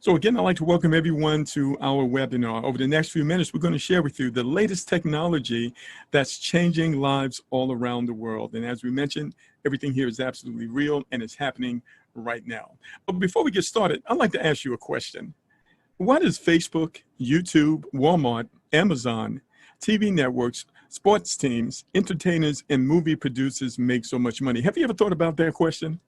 So again, I'd like to welcome everyone to our webinar. Over the next few minutes, we're going to share with you the latest technology that's changing lives all around the world. And as we mentioned, everything here is absolutely real and it's happening right now. But before we get started, I'd like to ask you a question. Why does Facebook, YouTube, Walmart, Amazon, TV networks, sports teams, entertainers, and movie producers make so much money? Have you ever thought about that question?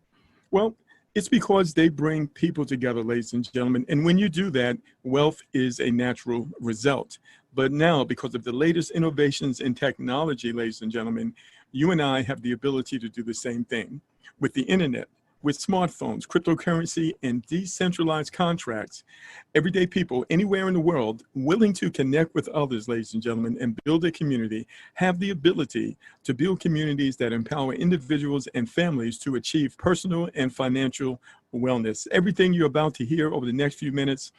Well, it's because they bring people together, ladies and gentlemen. And when you do that, wealth is a natural result. But now, because of the latest innovations in technology, ladies and gentlemen, you and I have the ability to do the same thing. With the internet, with smartphones, cryptocurrency, and decentralized contracts, everyday people anywhere in the world willing to connect with others, ladies and gentlemen, and build a community, have the ability to build communities that empower individuals and families to achieve personal and financial wellness. Everything you're about to hear over the next few minutes,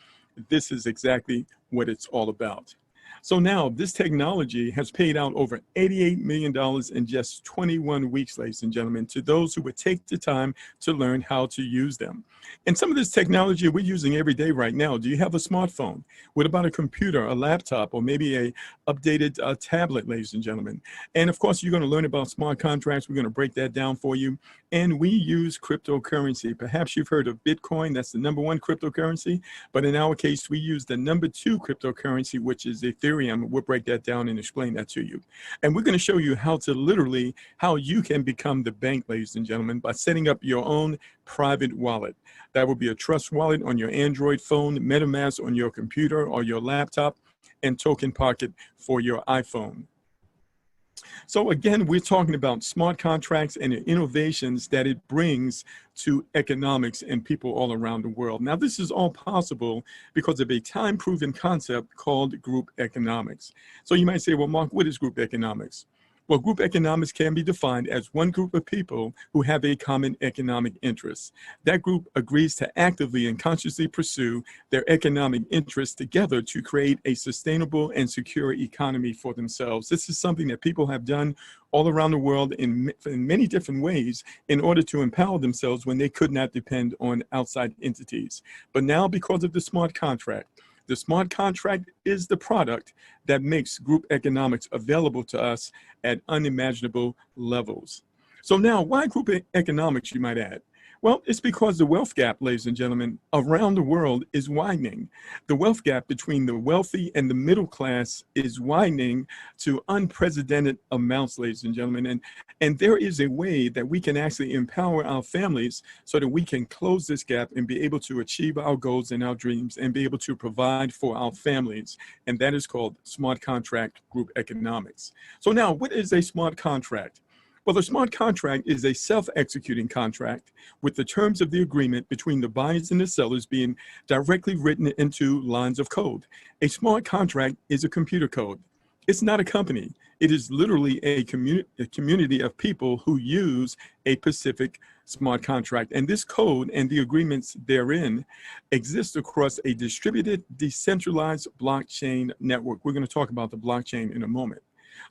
this is exactly what it's all about. So now this technology has paid out over $88 million in just 21 weeks, ladies and gentlemen, to those who would take the time to learn how to use them. And some of this technology we're using every day right now. Do you have a smartphone? What about a computer, a laptop, or maybe a updated tablet, ladies and gentlemen? And of course, you're going to learn about smart contracts. We're going to break that down for you. And we use cryptocurrency. Perhaps you've heard of Bitcoin. That's the #1 cryptocurrency. But in our case, we use the #2 cryptocurrency, which is ethereum. We'll break that down and explain that to you. And we're going to show you how you can become the bank, ladies and gentlemen, by setting up your own private wallet. That will be a trust wallet on your Android phone, MetaMask on your computer or your laptop, and Token Pocket for your iPhone. So again, we're talking about smart contracts and the innovations that it brings to economics and people all around the world. Now, this is all possible because of a time-proven concept called group economics. So you might say, well, Mark, what is group economics? Well, group economics can be defined as one group of people who have a common economic interest. That group agrees to actively and consciously pursue their economic interests together to create a sustainable and secure economy for themselves. This is something that people have done all around the world in many different ways in order to empower themselves when they could not depend on outside entities. But now, because of the smart contract is the product that makes group economics available to us at unimaginable levels. So now, why group economics, you might add? Well, it's because the wealth gap, ladies and gentlemen, around the world is widening. The wealth gap between the wealthy and the middle class is widening to unprecedented amounts, ladies and gentlemen. And there is a way that we can actually empower our families so that we can close this gap and be able to achieve our goals and our dreams and be able to provide for our families. And that is called smart contract group economics. So now, what is a smart contract? Well, a smart contract is a self-executing contract with the terms of the agreement between the buyers and the sellers being directly written into lines of code. A smart contract is a computer code. It's not a company. It is literally a community of people who use a specific smart contract. And this code and the agreements therein exist across a distributed, decentralized blockchain network. We're going to talk about the blockchain in a moment.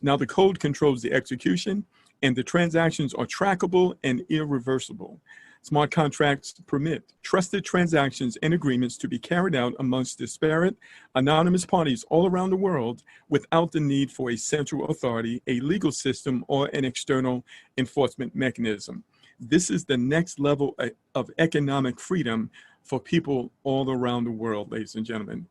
Now, the code controls the execution, and the transactions are trackable and irreversible. Smart contracts permit trusted transactions and agreements to be carried out amongst disparate, anonymous parties all around the world without the need for a central authority, a legal system, or an external enforcement mechanism. This is the next level of economic freedom for people all around the world, ladies and gentlemen.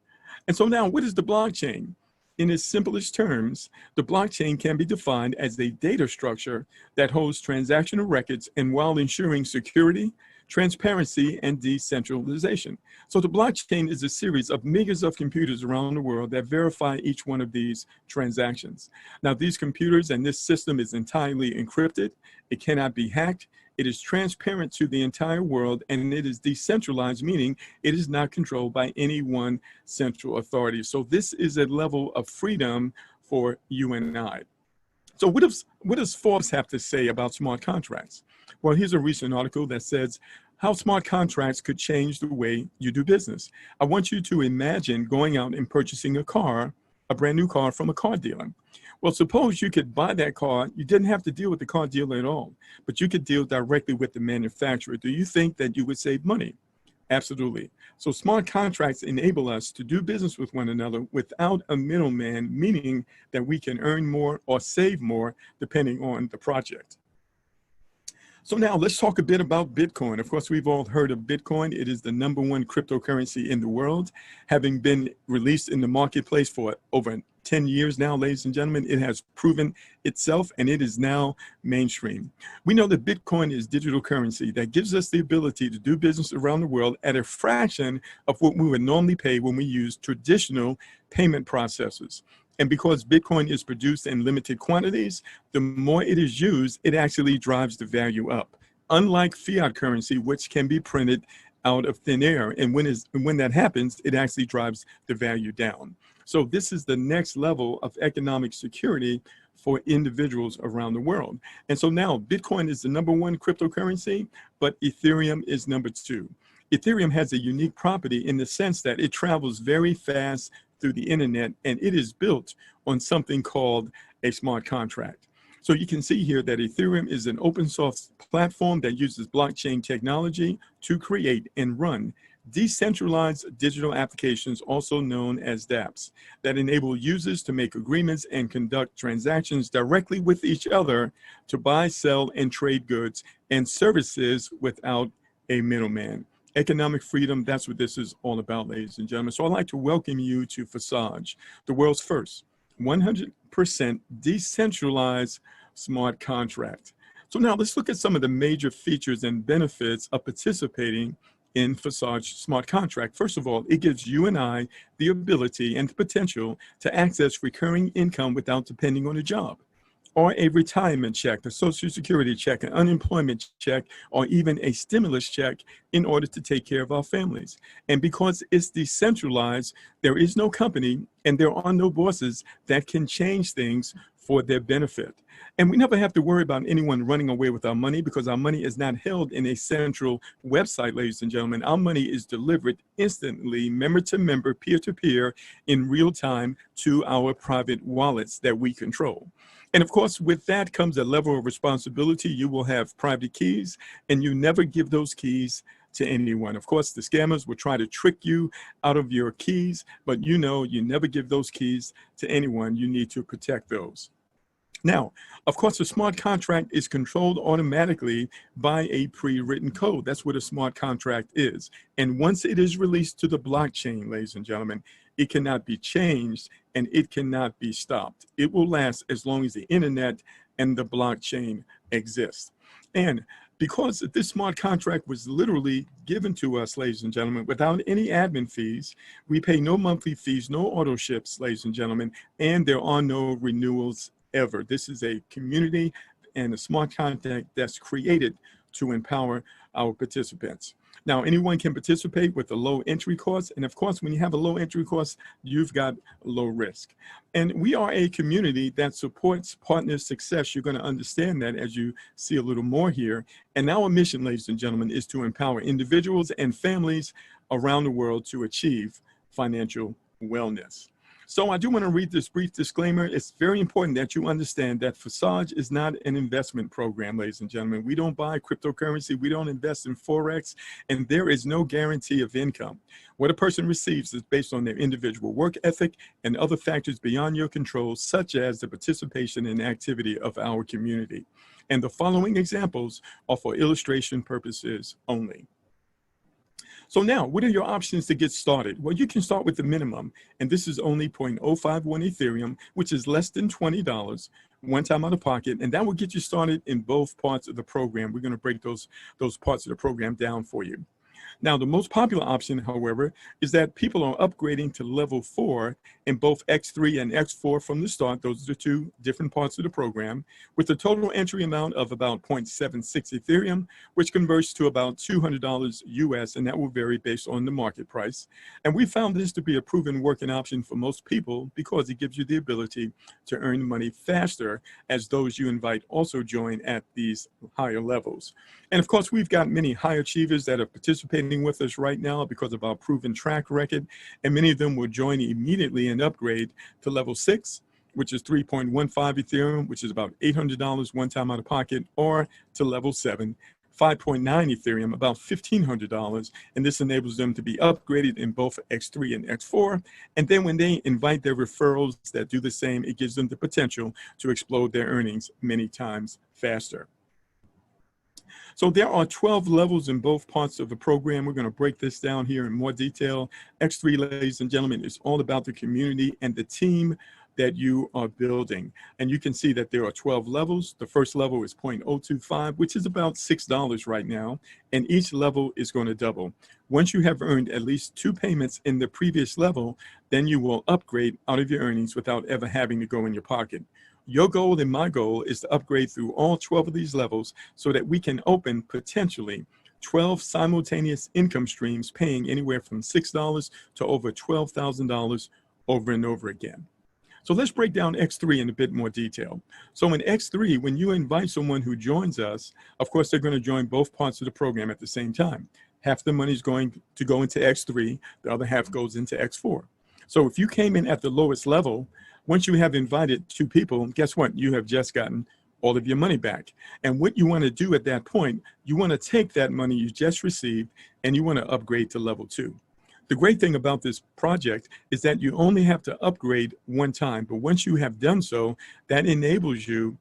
And so now, what is the blockchain? In its simplest terms, the blockchain can be defined as a data structure that holds transactional records and while ensuring security, transparency, and decentralization. So the blockchain is a series of millions of computers around the world that verify each one of these transactions. Now, these computers and this system is entirely encrypted. It cannot be hacked. It is transparent to the entire world, and it is decentralized, meaning it is not controlled by any one central authority. So this is a level of freedom for you and I. So what does Forbes have to say about smart contracts? Well, here's a recent article that says how smart contracts could change the way you do business. I want you to imagine going out and purchasing a brand new car from a car dealer. Well, suppose you could buy that car. You didn't have to deal with the car dealer at all, but you could deal directly with the manufacturer. Do you think that you would save money? Absolutely. So smart contracts enable us to do business with one another without a middleman, meaning that we can earn more or save more depending on the project. So now let's talk a bit about Bitcoin. Of course, we've all heard of Bitcoin. It is the #1 cryptocurrency in the world, having been released in the marketplace for over 10 years now, ladies and gentlemen. It has proven itself and it is now mainstream. We know that Bitcoin is digital currency that gives us the ability to do business around the world at a fraction of what we would normally pay when we use traditional payment processors. And because Bitcoin is produced in limited quantities, the more it is used, it actually drives the value up. Unlike fiat currency, which can be printed out of thin air. And when that happens, it actually drives the value down. So this is the next level of economic security for individuals around the world. And so now Bitcoin is the #1 cryptocurrency, but Ethereum is #2. Ethereum has a unique property in the sense that it travels very fast through the internet, and it is built on something called a smart contract. So you can see here that Ethereum is an open source platform that uses blockchain technology to create and run decentralized digital applications, also known as dApps, that enable users to make agreements and conduct transactions directly with each other to buy, sell, and trade goods and services without a middleman. Economic freedom, that's what this is all about, ladies and gentlemen. So I'd like to welcome you to Forsage, the world's first 100% decentralized smart contract. So now let's look at some of the major features and benefits of participating in Forsage smart contract. First of all, it gives you and I the ability and the potential to access recurring income without depending on a job, or a retirement check, a social security check, an unemployment check, or even a stimulus check in order to take care of our families. And because it's decentralized, there is no company and there are no bosses that can change things for their benefit. And we never have to worry about anyone running away with our money because our money is not held in a central website, ladies and gentlemen. Our money is delivered instantly, member to member, peer to peer, in real time to our private wallets that we control. And of course, with that comes a level of responsibility. You will have private keys, and you never give those keys to anyone. Of course, the scammers will try to trick you out of your keys, but you know you never give those keys to anyone. You need to protect those. Now, of course, a smart contract is controlled automatically by a pre-written code. That's what a smart contract is. And once it is released to the blockchain, ladies and gentlemen, it cannot be changed and it cannot be stopped. It will last as long as the internet and the blockchain exist. And because this smart contract was literally given to us, ladies and gentlemen, without any admin fees, we pay no monthly fees, no auto ships, ladies and gentlemen, and there are no renewals ever. This is a community and a smart contract that's created to empower our participants. Now, anyone can participate with a low entry cost. And of course, when you have a low entry cost, you've got low risk. And we are a community that supports partner success. You're going to understand that as you see a little more here. And our mission, ladies and gentlemen, is to empower individuals and families around the world to achieve financial wellness. So I do want to read this brief disclaimer. It's very important that you understand that Forsage is not an investment program, ladies and gentlemen. We don't buy cryptocurrency. We don't invest in Forex, and there is no guarantee of income. What a person receives is based on their individual work ethic and other factors beyond your control, such as the participation and activity of our community. And the following examples are for illustration purposes only. So now, what are your options to get started? Well, you can start with the minimum, and this is only 0.051 Ethereum, which is less than $20, one time out of pocket, and that will get you started in both parts of the program. We're going to break those parts of the program down for you. Now, the most popular option, however, is that people are upgrading to level 4 in both X3 and X4 from the start. Those are the two different parts of the program, with a total entry amount of about 0.76 Ethereum, which converts to about $200 US, and that will vary based on the market price. And we found this to be a proven working option for most people because it gives you the ability to earn money faster as those you invite also join at these higher levels. And of course, we've got many high achievers that are participating with us right now because of our proven track record, and many of them will join immediately and upgrade to level 6, which is 3.15 Ethereum, which is about $800 one time out of pocket, or to level 7 5.9 Ethereum, about $1,500. And this enables them to be upgraded in both X3 and X4. And then when they invite their referrals that do the same, it gives them the potential to explode their earnings many times faster. So there are 12 levels in both parts of the program. We're going to break this down here in more detail. X3, ladies and gentlemen, is all about the community and the team that you are building. And you can see that there are 12 levels. The first level is 0.025, which is about $6 right now. And each level is going to double. Once you have earned at least 2 payments in the previous level, then you will upgrade out of your earnings without ever having to go in your pocket. Your goal and my goal is to upgrade through all 12 of these levels so that we can open potentially 12 simultaneous income streams paying anywhere from $6 to over $12,000 over and over again. So let's break down X3 in a bit more detail. So in X3, when you invite someone who joins us, of course, they're going to join both parts of the program at the same time. Half the money is going to go into X3, the other half goes into X4. So if you came in at the lowest level, once you have invited 2 people, guess what? You have just gotten all of your money back. And what you want to do at that point, you want to take that money you just received and you want to upgrade to level 2. The great thing about this project is that you only have to upgrade one time, but once you have done so, that enables you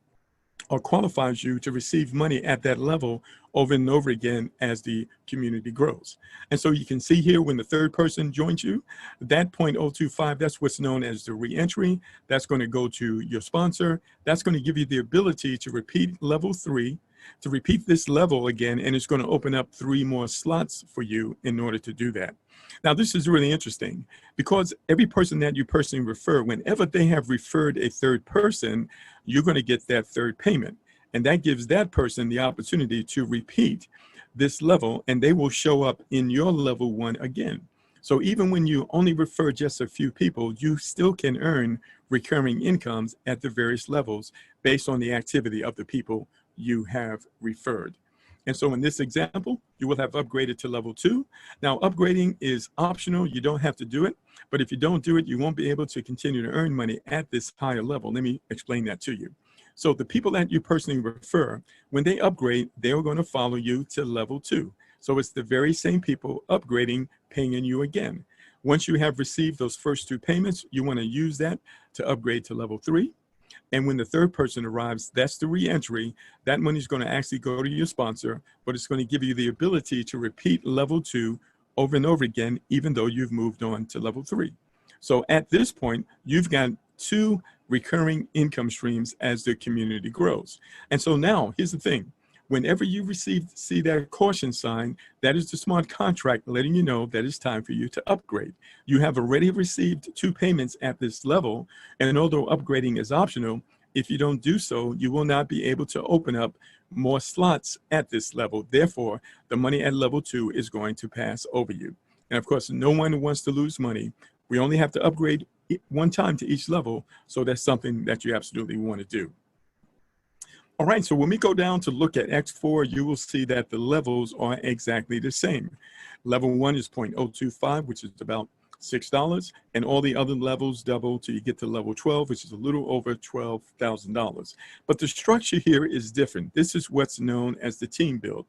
or qualifies you to receive money at that level over and over again as the community grows. And so you can see here when the third person joins you, that 0.025, that's what's known as the re-entry. That's going to go to your sponsor. That's going to give you the ability to repeat level 3, to repeat this level again, and it's going to open up 3 more slots for you in order to do that. Now, this is really interesting because every person that you personally refer, whenever they have referred a third person, you're going to get that third payment. And that gives that person the opportunity to repeat this level, and they will show up in your level 1 again. So even when you only refer just a few people, you still can earn recurring incomes at the various levels based on the activity of the people you have referred. And so in this example, you will have upgraded to level 2. Now, upgrading is optional. You don't have to do it. But if you don't do it, you won't be able to continue to earn money at this higher level. Let me explain that to you. So the people that you personally refer, when they upgrade, they're going to follow you to level 2. So it's the very same people upgrading, paying you again. Once you have received those first 2 payments, you want to use that to upgrade to level 3. And when the third person arrives, that's the re-entry. That money is going to actually go to your sponsor, but it's going to give you the ability to repeat level 2 over and over again, even though you've moved on to level 3. So at this point, you've got 2 recurring income streams as the community grows. And so now here's the thing. Whenever you see that caution sign, that is the smart contract letting you know that it's time for you to upgrade. You have already received 2 payments at this level, and although upgrading is optional, if you don't do so, you will not be able to open up more slots at this level. Therefore, the money at level 2 is going to pass over you. And of course, no one wants to lose money. We only have to upgrade one time to each level, so that's something that you absolutely want to do. All right, so when we go down to look at X4, you will see that the levels are exactly the same. Level 1 is 0.025, which is about $6, and all the other levels double till you get to level 12, which is a little over $12,000. But the structure here is different. This is what's known as the team build.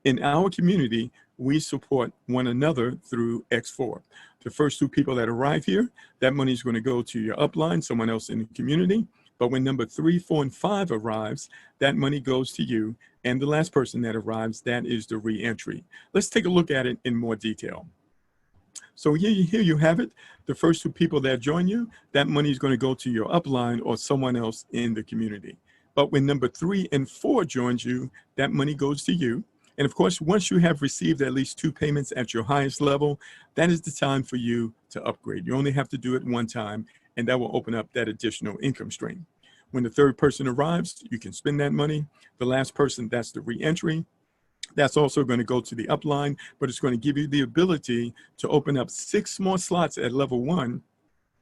In our community, we support one another through X4. The first 2 people that arrive here, that money is going to go to your upline, someone else in the community. But when number 3, 4, and 5 arrives, that money goes to you. And the last person that arrives, that is the re-entry. Let's take a look at it in more detail. So here you have it. The first 2 people that join you, that money is going to go to your upline or someone else in the community. But when number 3 and 4 joins you, that money goes to you. And of course, once you have received at least 2 payments at your highest level, that is the time for you to upgrade. You only have to do it one time, and that will open up that additional income stream. When the third person arrives, you can spend that money. The last person, that's the re-entry. That's also going to go to the upline, but it's going to give you the ability to open up 6 more slots at level 1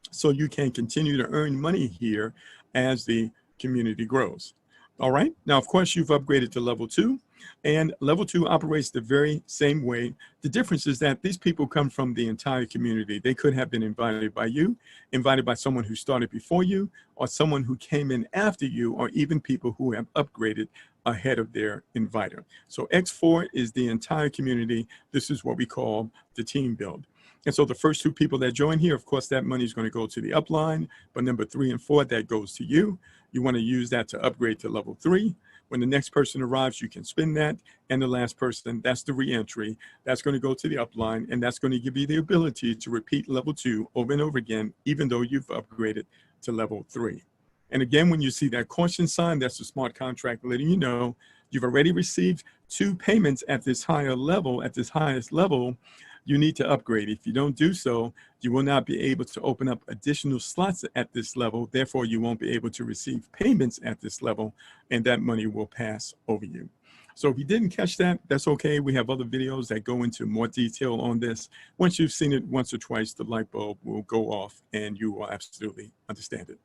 so you can continue to earn money here as the community grows. All right. Now, of course, you've upgraded to level 2. And level 2 operates the very same way. The difference is that these people come from the entire community. They could have been invited by you, invited by someone who started before you, or someone who came in after you, or even people who have upgraded ahead of their inviter. So X4 is the entire community. This is what we call the team build. And so the first 2 people that join here, of course, that money is going to go to the upline. But number 3 and 4, that goes to you. You want to use that to upgrade to level 3. When the next person arrives, you can spend that. And the last person, that's the reentry. That's going to go to the upline. And that's going to give you the ability to repeat level 2 over and over again, even though you've upgraded to level 3. And again, when you see that caution sign, that's a smart contract letting you know you've already received 2 payments at this higher level, at this highest level. You need to upgrade. If you don't do so, you will not be able to open up additional slots at this level. Therefore, you won't be able to receive payments at this level, and that money will pass over you. So if you didn't catch that, that's okay. We have other videos that go into more detail on this. Once you've seen it once or twice, the light bulb will go off and you will absolutely understand it.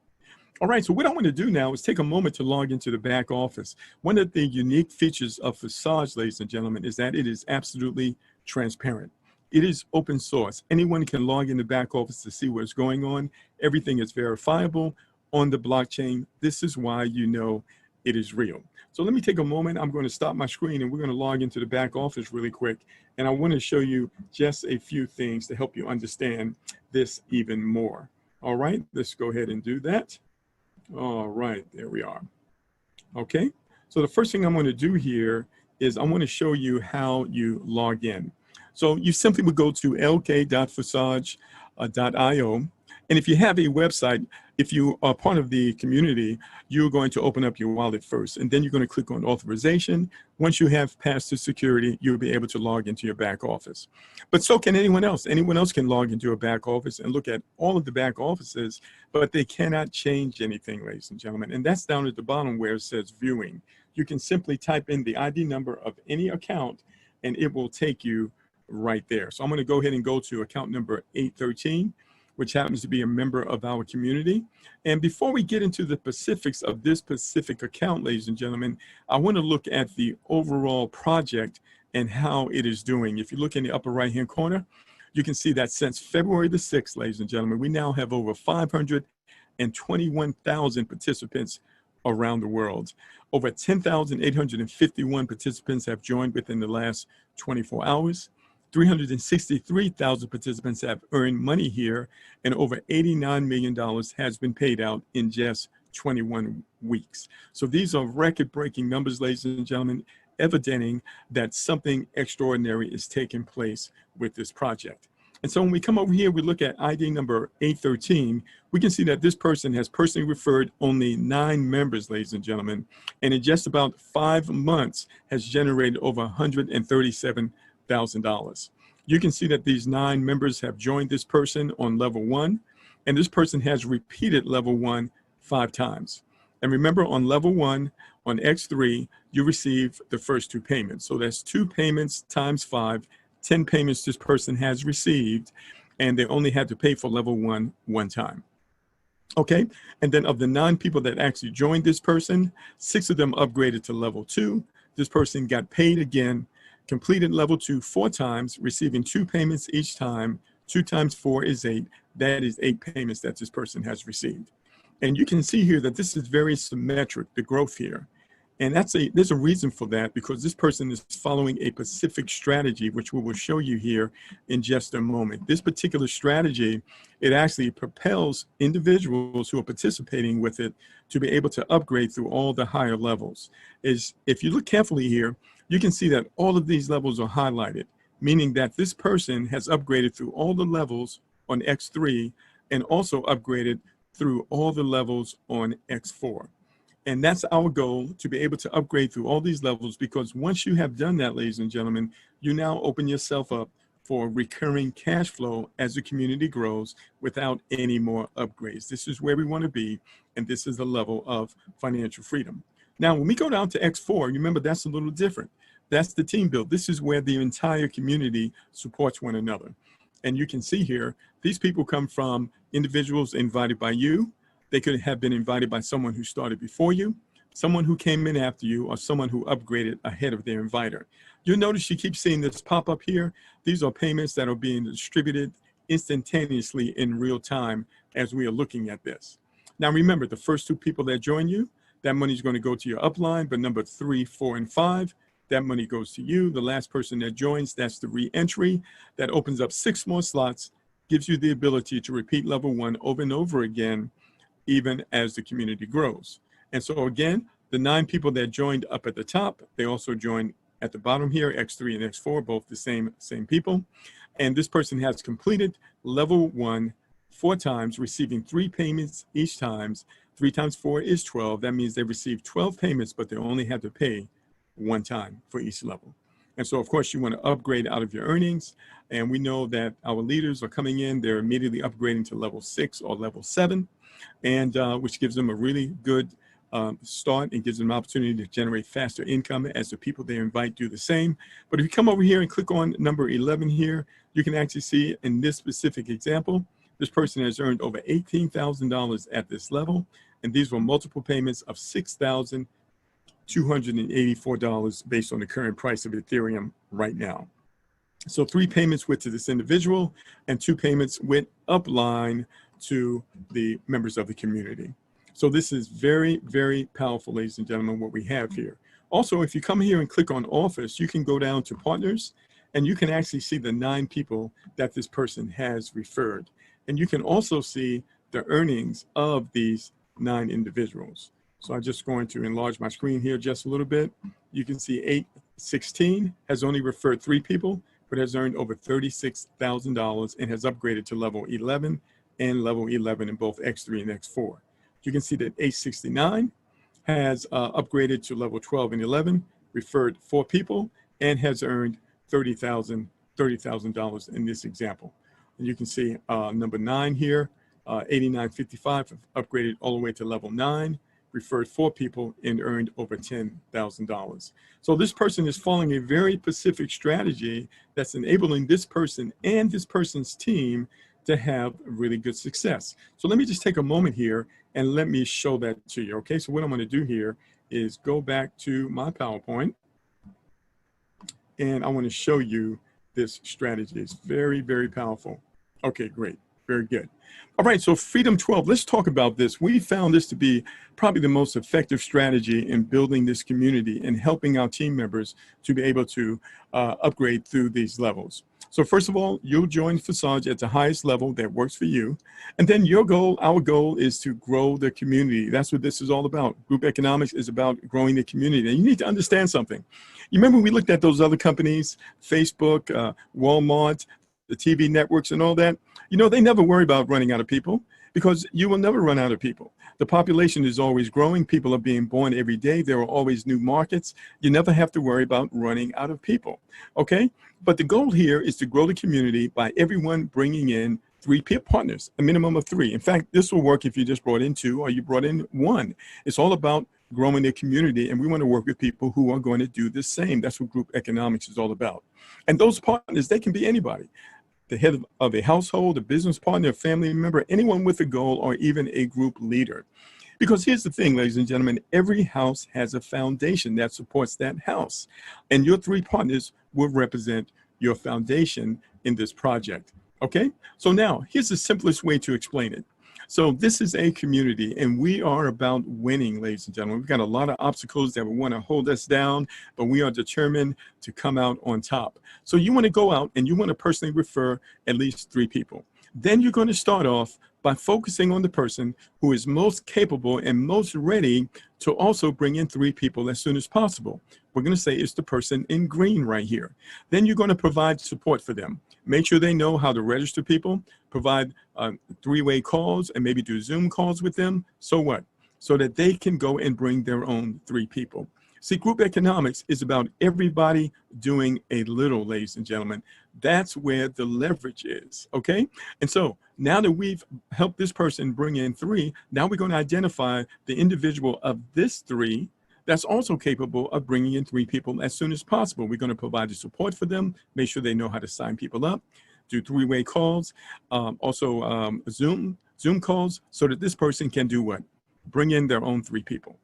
All right, so what I want to do now is take a moment to log into the back office. One of the unique features of Forsage, ladies and gentlemen, is that it is absolutely transparent. It is open source. Anyone can log in the back office to see what's going on. Everything is verifiable on the blockchain. This is why you know it is real. So let me take a moment. I'm going to stop my screen and we're going to log into the back office really quick. And I want to show you just a few things to help you understand this even more. All right, let's go ahead and do that. All right, there we are. Okay, so the first thing I'm going to do here is I want to show you how you log in. So you simply would go to lk.forsage.io. And if you have a website, if you are part of the community, you're going to open up your wallet first, and then you're going to click on authorization. Once you have passed the security, you'll be able to log into your back office. But so can anyone else. Anyone else can log into a back office and look at all of the back offices, but they cannot change anything, ladies and gentlemen. And that's down at the bottom where it says viewing. You can simply type in the ID number of any account, and it will take you right there. So I'm going to go ahead and go to account number 813, which happens to be a member of our community. And before we get into the specifics of this specific account, ladies and gentlemen, I want to look at the overall project and how it is doing. If you look in the upper right-hand corner, you can see that since February the 6th, ladies and gentlemen, we now have over 521,000 participants around the world. Over 10,851 participants have joined within the last 24 hours. 363,000 participants have earned money here, and over $89 million has been paid out in just 21 weeks. So these are record-breaking numbers, ladies and gentlemen, evidencing that something extraordinary is taking place with this project. And so when we come over here, we look at ID number 813, we can see that this person has personally referred only 9 members, ladies and gentlemen, and in just about 5 months has generated over $137,000. You can see that these 9 members have joined this person on level 1, and this person has repeated level 1 5 times. And remember, on level 1, on X3, you receive the first 2 payments. So that's 2 payments times 5, 10 payments this person has received, and they only had to pay for level 1 1 time. Okay, and then of the 9 people that actually joined this person, 6 of them upgraded to level 2. This person got paid again, completed level 2 4 times, receiving 2 payments each time. 2 times 4 is 8. That is 8 payments that this person has received. And you can see here that this is very symmetric, the growth here. And there's a reason for that, because this person is following a specific strategy, which we will show you here in just a moment. This particular strategy, it actually propels individuals who are participating with it to be able to upgrade through all the higher levels. If you look carefully here, you can see that all of these levels are highlighted, meaning that this person has upgraded through all the levels on X3 and also upgraded through all the levels on X4. And that's our goal, to be able to upgrade through all these levels, because once you have done that, ladies and gentlemen, you now open yourself up for recurring cash flow as the community grows without any more upgrades. This is where we want to be, and this is the level of financial freedom. Now, when we go down to X4, remember that's a little different. That's the team build. This is where the entire community supports one another. And you can see here, these people come from individuals invited by you. They could have been invited by someone who started before you. someone who came in after you, or someone who upgraded ahead of their inviter. You'll notice you keep seeing this pop up here. These are payments that are being distributed instantaneously in real time as we are looking at this. Now remember, the first 2 people that join you, that money is going to go to your upline, but number 3, 4, and 5, that money goes to you. The last person that joins, that's the re-entry. That opens up 6 more slots, gives you the ability to repeat level 1 over and over again, even as the community grows. And so again, the 9 people that joined up at the top, they also joined at the bottom here, X3 and X4, both the same people. And this person has completed level 1 4 times, receiving 3 payments each time. 3 times 4 is 12. That means they received 12 payments, but they only had to pay 1 time for each level. And so, of course, you want to upgrade out of your earnings. And we know that our leaders are coming in, they're immediately upgrading to level 6 or level 7, and which gives them a really good start and gives them an opportunity to generate faster income as the people they invite do the same. But if you come over here and click on number 11 here, you can actually see in this specific example, this person has earned over $18,000 at this level. And these were multiple payments of $6,284 based on the current price of Ethereum right now. So 3 payments went to this individual and 2 payments went upline to the members of the community. So this is very, very powerful, ladies and gentlemen, what we have here. Also, if you come here and click on Office, you can go down to Partners, and you can actually see the 9 people that this person has referred. And you can also see the earnings of these 9 individuals. So I'm just going to enlarge my screen here just a little bit. You can see 816 has only referred 3 people, but has earned over $36,000 and has upgraded to level 11 and level 11 in both X3 and X4. You can see that 869 has upgraded to level 12 and 11, referred 4 people, and has earned $30,000 in this example. And you can see number 9 here, 8955 upgraded all the way to level 9, referred 4 people, and earned over $10,000. So this person is following a very specific strategy that's enabling this person and this person's team to have really good success. So let me just take a moment here and let me show that to you. Okay, so what I'm going to do here is go back to my PowerPoint, and I want to show you this strategy. It's very, very powerful. Okay, great. Very good. All right, so Freedom 12, let's talk about this. We found this to be probably the most effective strategy in building this community and helping our team members to be able to upgrade through these levels. So first of all, you'll join Forsage at the highest level that works for you. And then your goal, our goal, is to grow the community. That's what this is all about. Group economics is about growing the community. And you need to understand something. You remember we looked at those other companies, Facebook, Walmart, the TV networks and all that? You know, they never worry about running out of people, because you will never run out of people. The population is always growing. People are being born every day. There are always new markets. You never have to worry about running out of people, okay? But the goal here is to grow the community by everyone bringing in 3 peer partners, a minimum of 3. In fact, this will work if you just brought in 2 or you brought in 1. It's all about growing the community, and we want to work with people who are going to do the same. That's what group economics is all about. And those partners, they can be anybody. The head of a household, a business partner, a family member, anyone with a goal, or even a group leader. Because here's the thing, ladies and gentlemen, every house has a foundation that supports that house. And your 3 partners will represent your foundation in this project, okay? So now, here's the simplest way to explain it. So this is a community, and we are about winning, ladies and gentlemen. We've got a lot of obstacles that want to hold us down, but we are determined to come out on top. So you want to go out and you want to personally refer at least 3 people. Then you're going to start off by focusing on the person who is most capable and most ready to also bring in 3 people as soon as possible. We're going to say it's the person in green right here. Then you're going to provide support for them. Make sure they know how to register people, provide 3-way calls, and maybe do Zoom calls with them. So what? So that they can go and bring their own 3 people. See, group economics is about everybody doing a little, ladies and gentlemen. That's where the leverage is, okay? And so now that we've helped this person bring in 3, now we're going to identify the individual of this 3 that's also capable of bringing in 3 people as soon as possible. We're going to provide the support for them, make sure they know how to sign people up, do 3-way calls, Zoom calls, so that this person can do what? Bring in their own 3 people.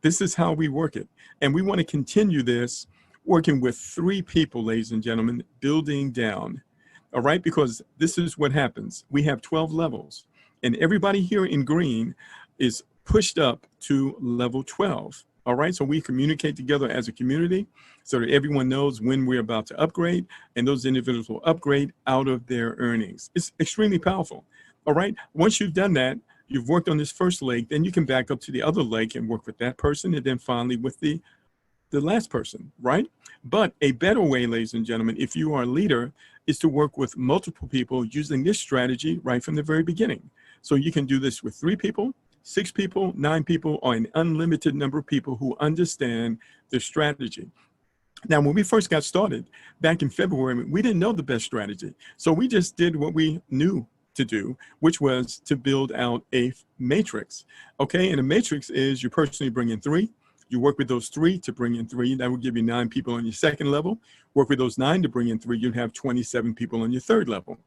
This is how we work it. And we want to continue this working with 3 people, ladies and gentlemen, building down. All right, because this is what happens. We have 12 levels, and everybody here in green is pushed up to level 12. All right, so we communicate together as a community so that everyone knows when we're about to upgrade, and those individuals will upgrade out of their earnings. It's extremely powerful. All right, once you've done that, you've worked on this first leg, then you can back up to the other leg and work with that person, and then finally with the last person, right? But a better way, ladies and gentlemen, if you are a leader, is to work with multiple people using this strategy right from the very beginning. So you can do this with 3 people, 6 people, 9 people, or an unlimited number of people who understand the strategy. Now, when we first got started back in February, we didn't know the best strategy. So we just did what we knew to do, which was to build out a matrix. Okay, and a matrix is you personally bring in 3. You work with those 3 to bring in 3. That will give you 9 people on your second level. Work with those 9 to bring in 3. You'd have 27 people on your third level.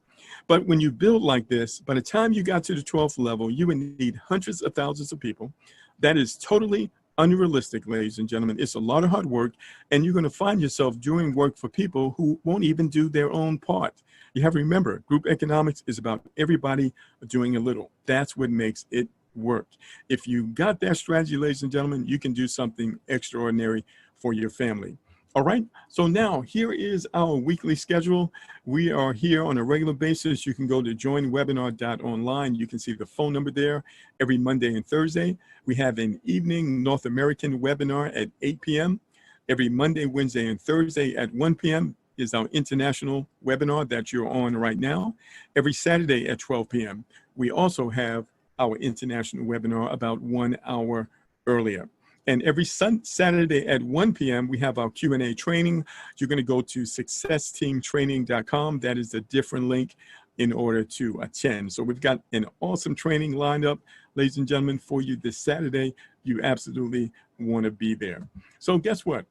But when you build like this, by the time you got to the 12th level, you would need hundreds of thousands of people. That is totally unrealistic, ladies and gentlemen. It's a lot of hard work, and you're going to find yourself doing work for people who won't even do their own part. You have to remember, group economics is about everybody doing a little. That's what makes it work. If you got that strategy, ladies and gentlemen, you can do something extraordinary for your family. All right, so now here is our weekly schedule. We are here on a regular basis. You can go to joinwebinar.online. You can see the phone number there every Monday and Thursday. We have an evening North American webinar at 8 p.m. Every Monday, Wednesday, and Thursday at 1 p.m. is our international webinar that you're on right now. Every Saturday at 12 p.m. we also have our international webinar about 1 hour earlier. And every Saturday at 1 p.m., we have our Q&A training. You're going to go to successteamtraining.com. That is a different link in order to attend. So we've got an awesome training lined up, ladies and gentlemen, for you this Saturday. You absolutely want to be there. So guess what?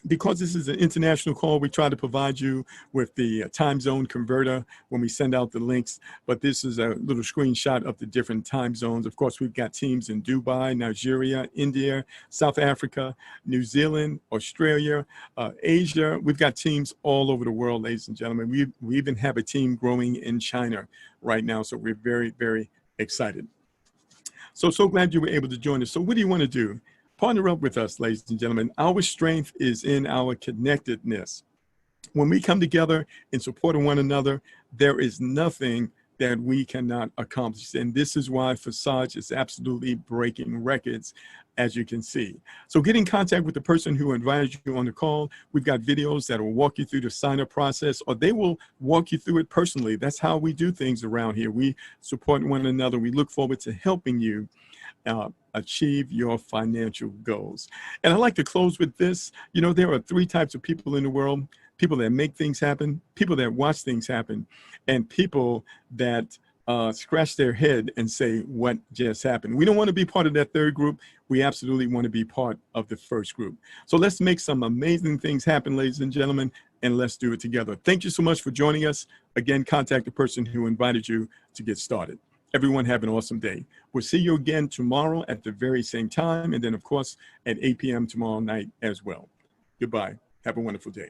Because this is an international call, we try to provide you with the time zone converter when we send out the links, but this is a little screenshot of the different time zones. Of course, we've got teams in Dubai, Nigeria, India, South Africa, New Zealand, Australia, Asia. We've got teams all over the world, ladies and gentlemen. We even have a team growing in China right now, so we're very, very excited. So glad you were able to join us. So what do you want to do? Partner up with us, ladies and gentlemen. Our strength is in our connectedness. When we come together in support of one another, there is nothing that we cannot accomplish. And this is why Forsage is absolutely breaking records, as you can see. So get in contact with the person who invited you on the call. We've got videos that will walk you through the sign-up process, or they will walk you through it personally. That's how we do things around here. We support one another. We look forward to helping you achieve your financial goals. And I like to close with this. You know, there are 3 types of people in the world: people that make things happen, people that watch things happen, and people that scratch their head and say, what just happened? We don't want to be part of that 3rd group. We absolutely want to be part of the 1st group. So let's make some amazing things happen, ladies and gentlemen, and let's do it together. Thank you so much for joining us. Again, contact the person who invited you to get started. Everyone have an awesome day. We'll see you again tomorrow at the very same time, and then, of course, at 8 p.m. tomorrow night as well. Goodbye. Have a wonderful day.